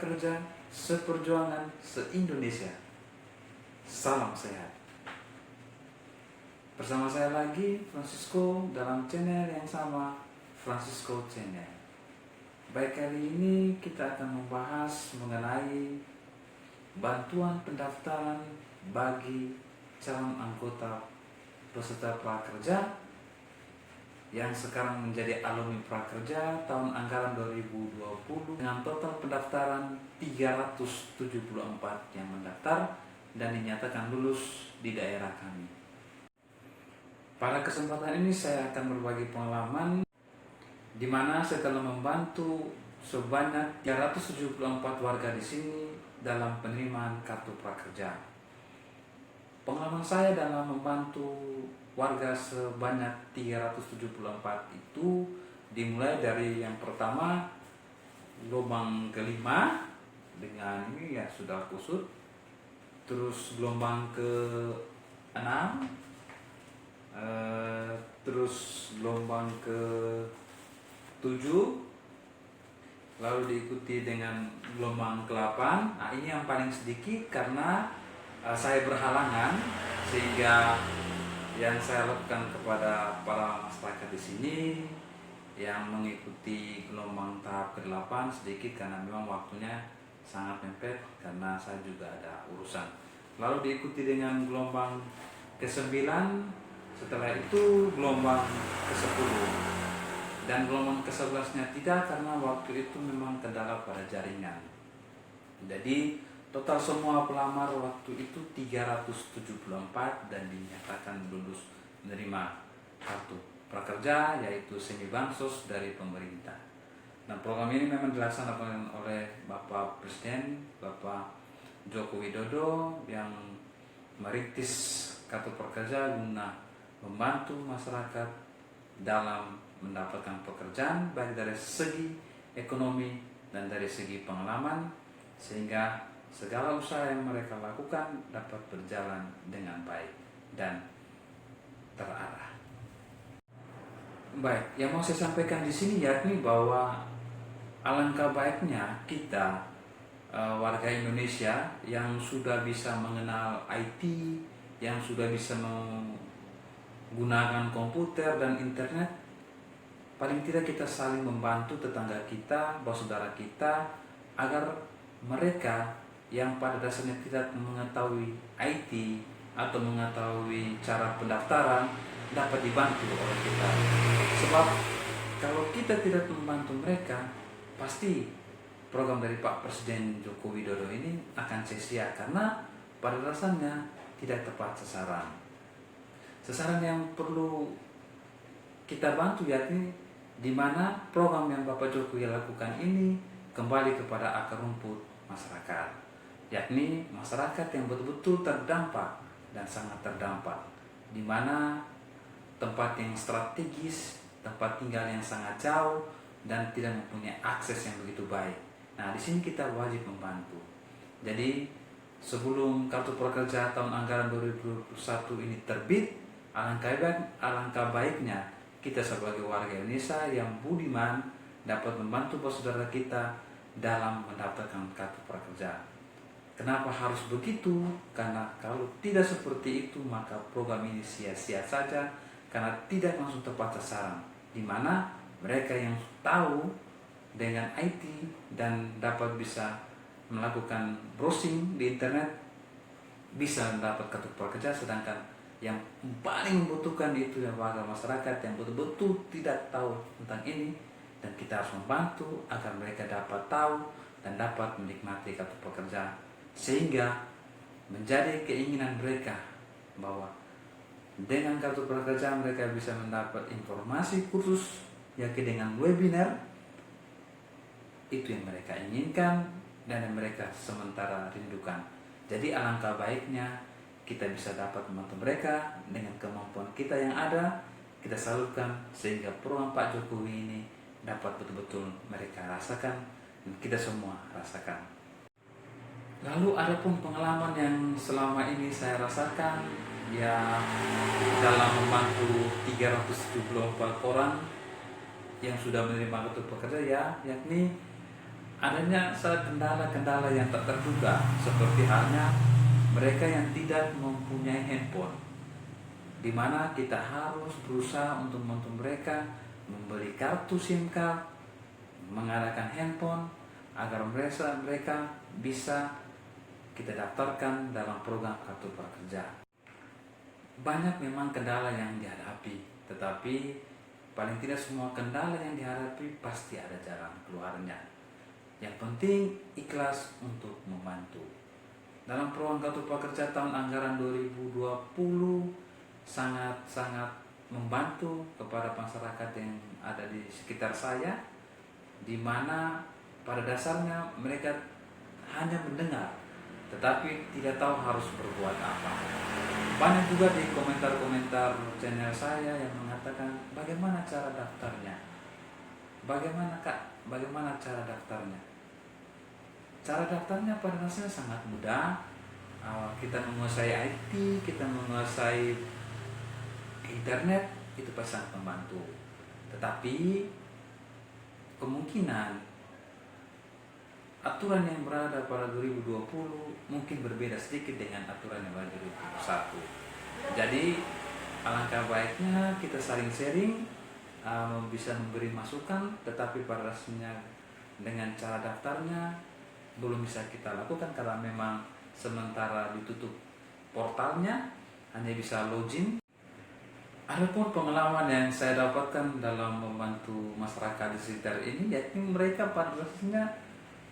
prakerja, seperjuangan, se-Indonesia. Salam sehat. Bersama saya lagi, Francisco, dalam channel yang sama, Francisco Channel. Baik, kali ini kita akan membahas mengenai bantuan pendaftaran bagi calon anggota peserta prakerja yang sekarang menjadi alumni prakerja tahun anggaran 2020 dengan total pendaftaran 374 yang mendaftar dan dinyatakan lulus di daerah kami. Pada kesempatan ini saya akan berbagi pengalaman di mana saya telah membantu sebanyak 374 warga di sini dalam penerimaan kartu prakerja. Pengalaman saya dalam membantu warga sebanyak 374 itu dimulai dari yang pertama, gelombang kelima dengan ini ya sudah kusut, terus gelombang ke-6, terus gelombang ke-7, lalu diikuti dengan gelombang ke-8. Nah, ini yang paling sedikit karena saya berhalangan, sehingga yang saya lakukan kepada para masyarakat di sini yang mengikuti gelombang tahap ke-8 sedikit karena memang waktunya sangat mepet karena saya juga ada urusan. Lalu diikuti dengan gelombang ke-9, setelah itu gelombang ke-10, dan gelombang ke-11-nya tidak karena waktu itu memang kendala pada jaringan. Jadi total semua pelamar waktu itu 374 dan dinyatakan lulus menerima kartu prakerja, yaitu semi bansos dari pemerintah. Nah, program ini memang dilaksanakan oleh Bapak Presiden, Bapak Joko Widodo, yang merintis kartu prakerja guna membantu masyarakat dalam mendapatkan pekerjaan baik dari segi ekonomi dan dari segi pengalaman, sehingga segala usaha yang mereka lakukan dapat berjalan dengan baik dan terarah. Baik, yang mau saya sampaikan di sini yakni bahwa alangkah baiknya kita warga Indonesia yang sudah bisa mengenal IT, yang sudah bisa menggunakan komputer dan internet, paling tidak kita saling membantu tetangga kita, saudara kita, agar mereka yang pada dasarnya tidak mengetahui IT atau mengetahui cara pendaftaran dapat dibantu oleh kita. Sebab kalau kita tidak membantu mereka, pasti program dari Pak Presiden Joko Widodo ini akan sia-sia karena pada dasarnya tidak tepat sasaran. Sasaran yang perlu kita bantu yakni di mana program yang Bapak Jokowi lakukan ini kembali kepada akar rumput masyarakat, yakni masyarakat yang betul-betul terdampak dan sangat terdampak, di mana tempat yang strategis, tempat tinggal yang sangat jauh dan tidak mempunyai akses yang begitu baik. Nah, di sini kita wajib membantu. Jadi sebelum kartu prakerja tahun anggaran 2021 ini terbit, alangkah baiknya kita sebagai warga Indonesia yang budiman dapat membantu saudara kita dalam mendapatkan kartu prakerja. Kenapa harus begitu? Karena kalau tidak seperti itu maka program ini sia-sia saja karena tidak langsung tepat sasaran, di mana mereka yang tahu dengan IT dan dapat bisa melakukan browsing di internet bisa mendapat kartu prakerja, sedangkan yang paling membutuhkan itu warga masyarakat yang betul-betul tidak tahu tentang ini, dan kita harus membantu agar mereka dapat tahu dan dapat menikmati kartu prakerja, sehingga menjadi keinginan mereka bahwa dengan kartu prakerja mereka bisa mendapat informasi kursus, yakni dengan webinar, itu yang mereka inginkan dan yang mereka sementara rindukan. Jadi alangkah baiknya kita bisa dapat membantu mereka dengan kemampuan kita yang ada, kita salurkan sehingga program Pak Jokowi ini dapat betul-betul mereka rasakan dan kita semua rasakan. Lalu ada pun pengalaman yang selama ini saya rasakan ya dalam membantu 374 orang yang sudah menerima kartu prakerja, yakni adanya kendala-kendala yang tak terduga, seperti halnya mereka yang tidak mempunyai handphone, di mana kita harus berusaha untuk membantu mereka membeli kartu SIM card, mengadakan handphone agar mereka bisa kita daftarkan dalam program kartu prakerja. Banyak memang kendala yang dihadapi, tetapi paling tidak semua kendala yang dihadapi pasti ada jalan keluarnya. Yang penting ikhlas untuk membantu. Dalam program kartu prakerja tahun anggaran 2020 sangat-sangat membantu kepada masyarakat yang ada di sekitar saya, di mana pada dasarnya mereka hanya mendengar tetapi tidak tahu harus berbuat apa. Banyak juga di komentar-komentar channel saya yang mengatakan, bagaimana cara daftarnya? Bagaimana Kak? Bagaimana cara daftarnya? Cara daftarnya pada dasarnya sangat mudah. Kita menguasai IT, kita menguasai internet, itu pasti sangat membantu. Tetapi kemungkinan aturan yang berada pada 2020 mungkin berbeda sedikit dengan aturan yang berada 2021. Jadi alangkah baiknya kita saling sharing, bisa memberi masukan, tetapi pada dasarnya dengan cara daftarnya belum bisa kita lakukan karena memang sementara ditutup portalnya, hanya bisa login. Adapun pengalaman yang saya dapatkan dalam membantu masyarakat di sekitar ini, yakni mereka pada dasarnya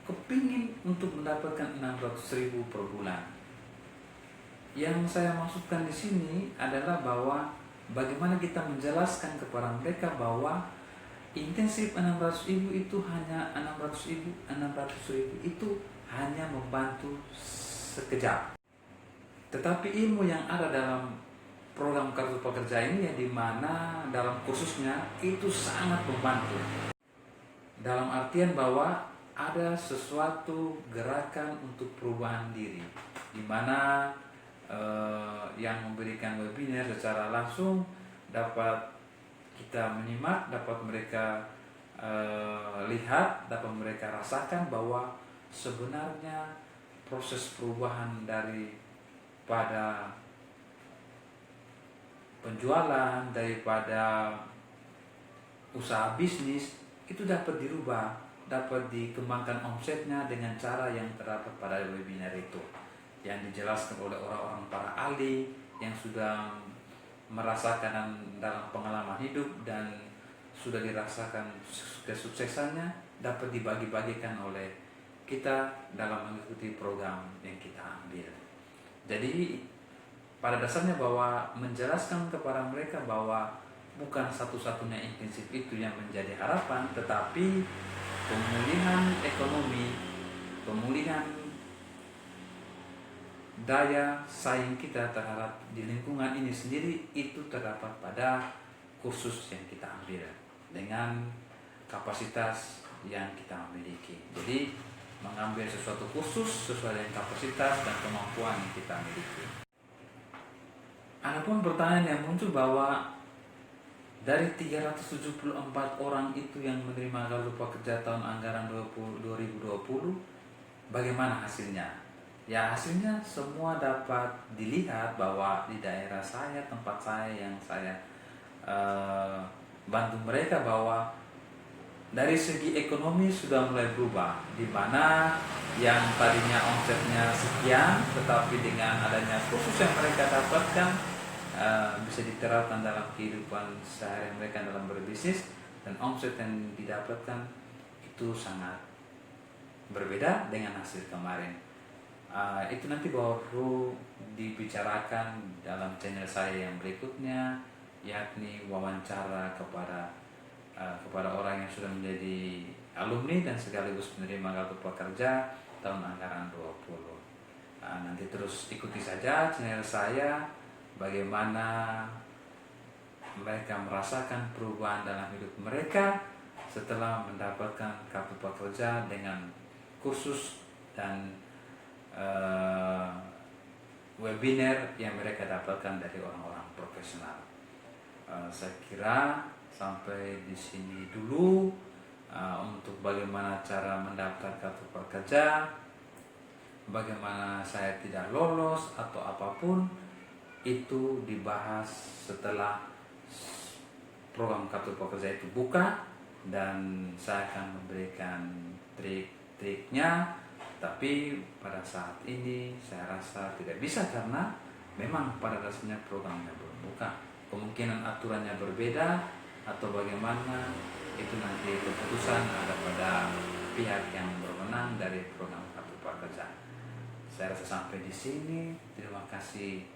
kepingin untuk mendapatkan 600.000 per bulan. Yang saya maksudkan di sini adalah bahwa bagaimana kita menjelaskan kepada mereka bahwa intensif 600.000 itu hanya 600.000 itu hanya membantu sekejap. Tetapi ilmu yang ada dalam program kartu prakerja ini, ya, di mana dalam kursusnya itu sangat membantu. Dalam artian bahwa ada sesuatu gerakan untuk perubahan diri, di mana yang memberikan webinar secara langsung dapat kita menyimak, dapat mereka lihat, dapat mereka rasakan bahwa sebenarnya proses perubahan daripada penjualan, daripada usaha bisnis itu dapat dirubah, dapat dikembangkan omsetnya dengan cara yang terdapat pada webinar itu, yang dijelaskan oleh orang-orang para ahli yang sudah merasakan dalam pengalaman hidup dan sudah dirasakan kesuksesannya, dapat dibagi-bagikan oleh kita dalam mengikuti program yang kita ambil. Jadi pada dasarnya bahwa menjelaskan kepada mereka bahwa bukan satu-satunya intensif itu yang menjadi harapan, tetapi pemulihan ekonomi, pemulihan daya saing kita terhadap di lingkungan ini sendiri itu terdapat pada kursus yang kita ambil dengan kapasitas yang kita miliki. Jadi mengambil sesuatu kursus sesuai dengan kapasitas dan kemampuan yang kita miliki. Adapun pertanyaan yang muncul bahwa dari 374 orang itu yang menerima kartu prakerja tahun anggaran 2020, bagaimana hasilnya? Ya, hasilnya semua dapat dilihat bahwa di daerah saya, tempat saya yang saya bantu mereka, bahwa dari segi ekonomi sudah mulai berubah, di mana yang tadinya omsetnya sekian, tetapi dengan adanya kursus yang mereka dapatkan bisa diterapkan dalam kehidupan sehari mereka dalam berbisnis, dan omset yang didapatkan itu sangat berbeda dengan hasil kemarin. Itu nanti baru dibicarakan dalam channel saya yang berikutnya, yakni wawancara kepada orang yang sudah menjadi alumni dan sekaligus menerima kartu prakerja tahun anggaran 20. Nanti terus ikuti saja channel saya, bagaimana mereka merasakan perubahan dalam hidup mereka setelah mendapatkan kartu prakerja dengan kursus dan webinar yang mereka dapatkan dari orang-orang profesional. Saya kira sampai di sini dulu untuk bagaimana cara mendaftar kartu prakerja, bagaimana saya tidak lolos atau apapun, itu dibahas setelah program kartu prakerja itu buka, dan saya akan memberikan trik-triknya. Tapi pada saat ini saya rasa tidak bisa karena memang pada dasarnya programnya belum buka. Kemungkinan aturannya berbeda atau bagaimana, itu nanti keputusan ada pada pihak yang berwenang dari program kartu prakerja. Saya rasa sampai di sini. Terima kasih.